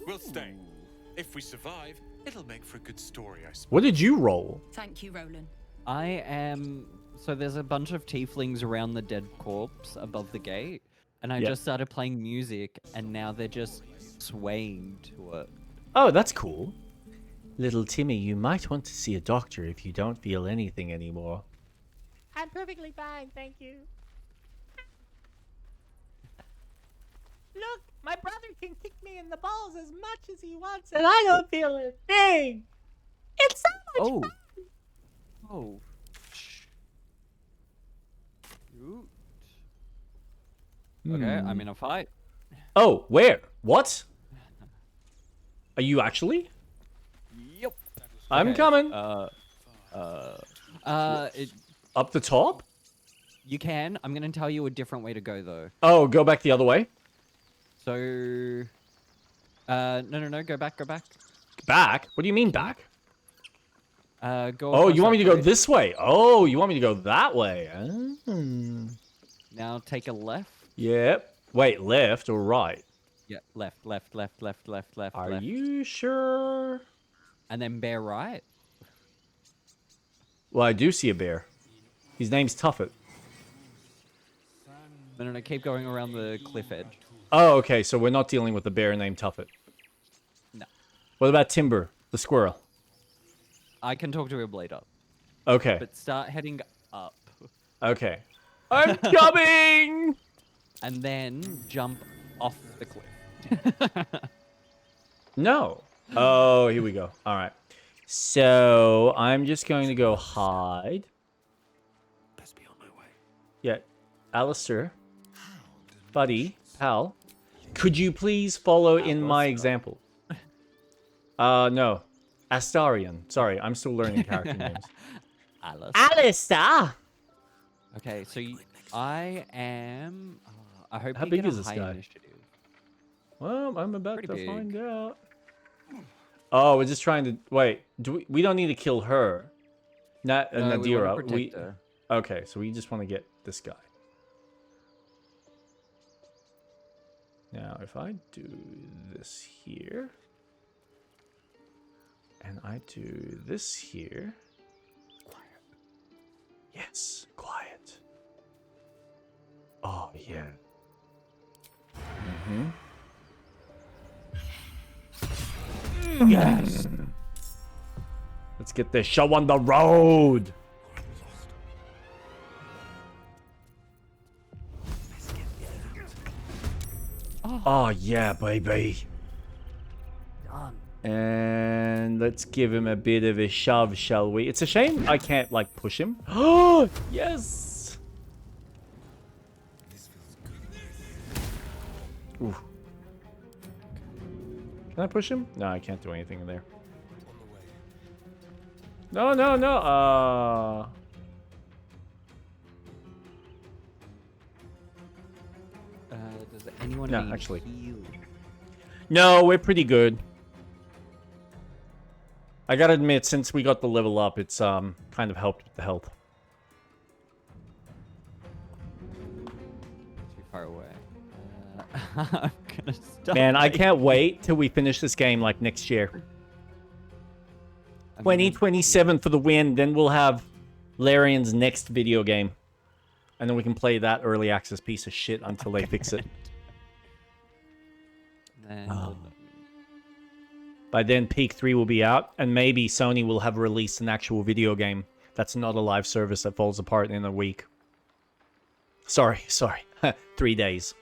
We'll stay. If we survive, it'll make for a good story, I suppose. What did you roll? Thank you, Roland. I am. So there's a bunch of tieflings around the dead corpse above the gate, and I Yeah. just started playing music, and now they're just swaying to it. Oh, that's cool. Little Timmy, you might want to see a doctor if you don't feel anything anymore. I'm perfectly fine, thank you. Look, my brother can kick me in the balls as much as he wants, and I don't feel a thing. It's so much Oh. fun. Oh. Shoot. Okay, I'm in a fight. Oh, where? What? Are you actually? Yep. I'm coming. Up the top? You can. I'm gonna tell you a different way to go though. Oh, go back the other way? So, no. Go back. Back? What do you mean back? Go. Oh, across you want me that to go bridge. this way? Oh, you want me to go that way? Now take a left. Yep. Wait, left or right? Yeah, left. Are left. you sure? And then bear right. Well, I do see a bear. His name's Tuffet. No. Keep going around the cliff edge. Oh, okay, so we're not dealing with a bear named Tuffet. No. What about Timber, the squirrel? I can talk to a blade up, Okay, but start heading up, okay. I'm coming! and then jump off the cliff. No. Oh, here we go. All right. So I'm just going to go hide. Best be on my way. Yeah, Alistair, buddy, pal, could you please follow in my example? No, Astarion. Sorry, I'm still learning character names. Alice. Alistair. Okay, so I am. I hope How you big get is a this high guy? initiative. Well, I'm about Pretty to big. find out. Oh, we're just trying to wait. We don't need to kill her. Not No, we wanna Nadira. protect her. Okay, so we just want to get this guy. Now, if I do this here, and I do this here, quiet. Yes, quiet. Oh yeah. Yes. Let's get this show on the road. Oh, yeah, baby. Done. And let's give him a bit of a shove, shall we? It's a shame I can't, like, push him. Oh, yes! Ooh. Can I push him? No, I can't do anything in there. No, no, no. Does anyone No, need actually. heal? No, we're pretty good. I gotta admit, since we got the level up, it's kind of helped with the health. Too far away. I'm gonna stop. Man, I can't wait till we finish this game like next year. 2027 for the win, then we'll have Larian's next video game. And then we can play that early access piece of shit until they fix it. By then, Peak 3 will be out, and maybe Sony will have released an actual video game that's not a live service that falls apart in a week. Sorry. 3 days.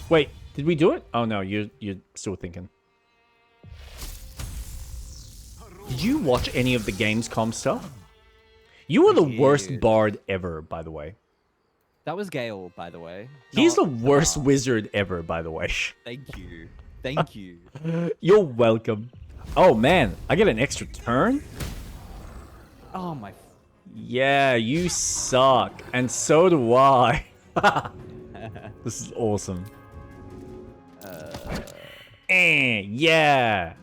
Wait, did we do it? Oh no, you're still thinking. Did you watch any of the Gamescom stuff? You were the worst bard ever, by the way. That was Gale, by the way. He's the Not worst Bard. wizard ever, by the way. Thank you. Thank you. You're welcome. Oh man, I get an extra turn? Oh my. Yeah, you suck. And so do I. This is awesome. Yeah.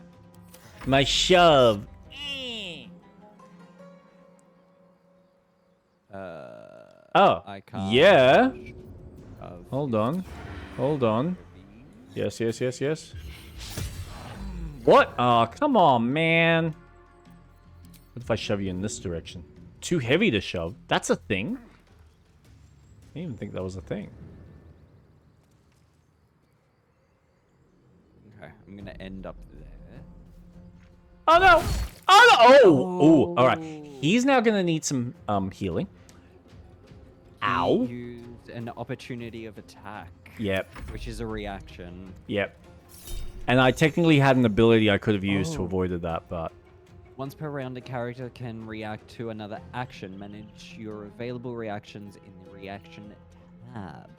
My shove. Oh, I can't. yeah. Of Hold on. Hold on. Yes. What? Oh, come on, man. What if I shove you in this direction? Too heavy to shove. That's a thing? I didn't even think that was a thing. Okay, I'm gonna end up there. Oh, no. Oh, no. Oh, all right. He's now going to need some healing. Ow. He used an opportunity of attack. Yep. Which is a reaction. Yep. And I technically had an ability I could have used to avoid that, but... Once per round, a character can react to another action. Manage your available reactions in the reaction tab.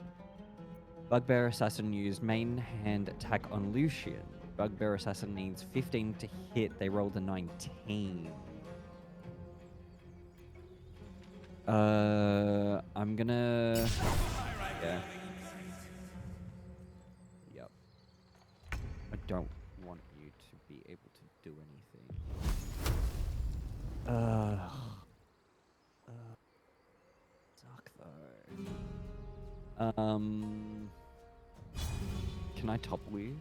Bugbear Assassin used main hand attack on Lucian. Bugbear Assassin needs 15 to hit. They rolled a 19. I'm gonna... Yeah. Yep. I don't want you to be able to do anything. Suck though. Can I topple you?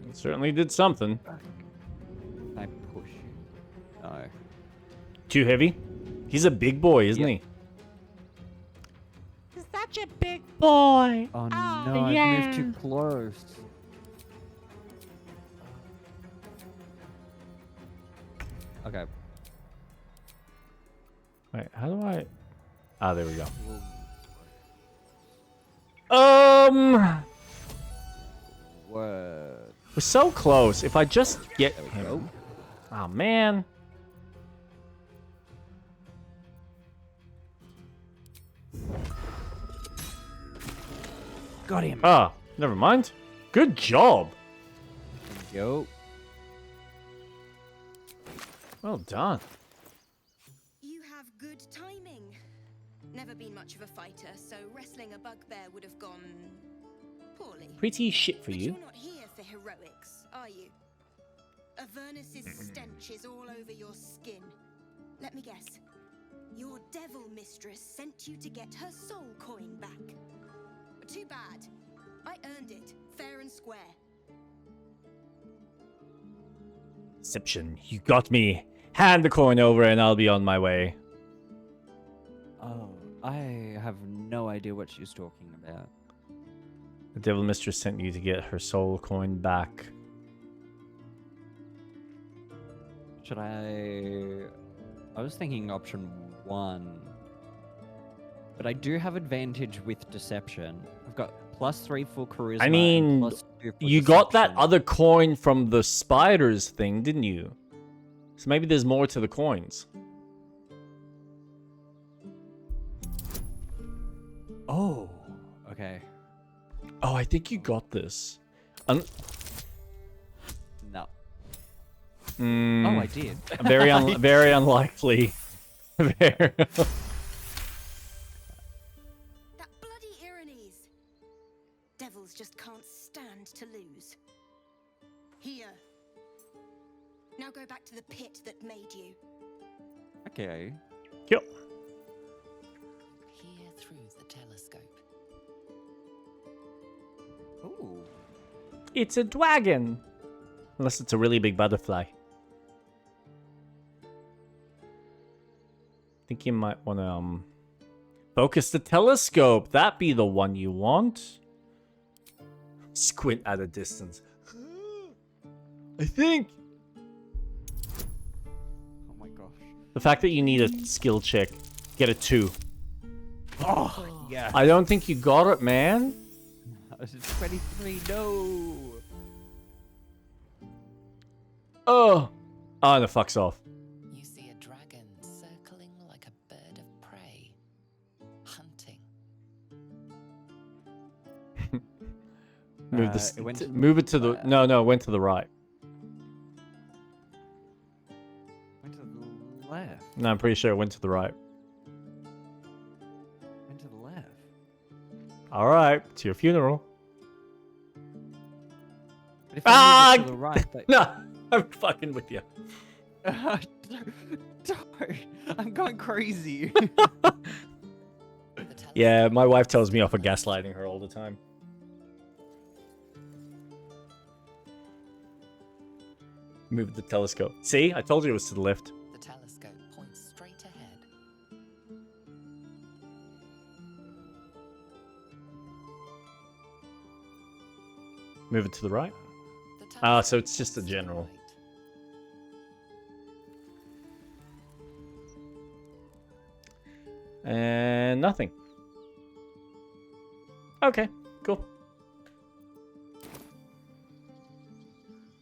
It certainly did something. Can I push you? No. Too heavy? He's a big boy, isn't he? He's such a big boy. Oh no, Oh, I've yeah. moved too close. Okay. Wait, how do I... Ah, there we go. Word. We're so close. If I just get There we him... go. Oh, man. Got him. Ah, never mind. Good job. Yo. Well done. You have good timing. Never been much of a fighter, so wrestling a bugbear would have gone poorly. Pretty shit for But you. you're not here for heroics, are you? Avernus's stench is all over your skin. Let me guess. Your devil mistress sent you to get her soul coin back. Too bad. I earned it, fair and square. Deception. You got me. Hand the coin over and I'll be on my way. Oh, I have no idea what she's talking about. The Devil Mistress sent you to get her soul coin back. Should I was thinking option 1. but I do have advantage with deception. I've got +3 for charisma. I and mean, +2 for you got that deception. other coin from the spiders thing, didn't you? So maybe there's more to the coins. Oh, okay. Oh, I think you got this. No. Mm, Oh, I did. very unlikely. Very. That bloody Irenes. Devils just can't stand to lose. Here. Now go back to the pit that made you. Okay. Yep. Peer through the telescope. Ooh. It's a dragon. Unless it's a really big butterfly. I think you might want to focus the telescope. That be the one you want. Squint at a distance. I think. Oh my gosh. The fact that you need a skill check. Get a 2. Oh, yeah. I don't think you got it, man. This is 23. No. Oh. Oh, and it fucks off. You see a dragon circling like a bird of prey, hunting. Move this. it went to the Move it to the. No, it went to the right. Went to the left. No, I'm pretty sure it went to the right. Went to the left. All right, to your funeral. But if I move it to the right, that... No, I'm fucking with you. Don't. I'm going crazy. Yeah, my wife tells me off for gaslighting her all the time. Move the telescope. See, I told you it was to the left. The telescope points straight ahead. Move it to the right. The Ah, so telescope it's just a points to the general. right. And nothing. Okay, cool.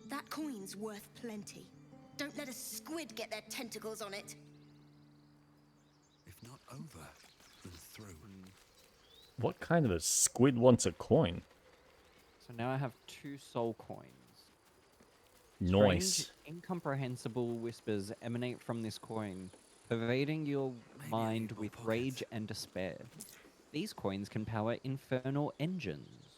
That coin's worth plenty. Don't let a squid get their tentacles on it. If not over, then through. What kind of a squid wants a coin? So now I have 2 soul coins. Nice. Strange, incomprehensible whispers emanate from this coin, pervading your mind with rage and despair. These coins can power infernal engines.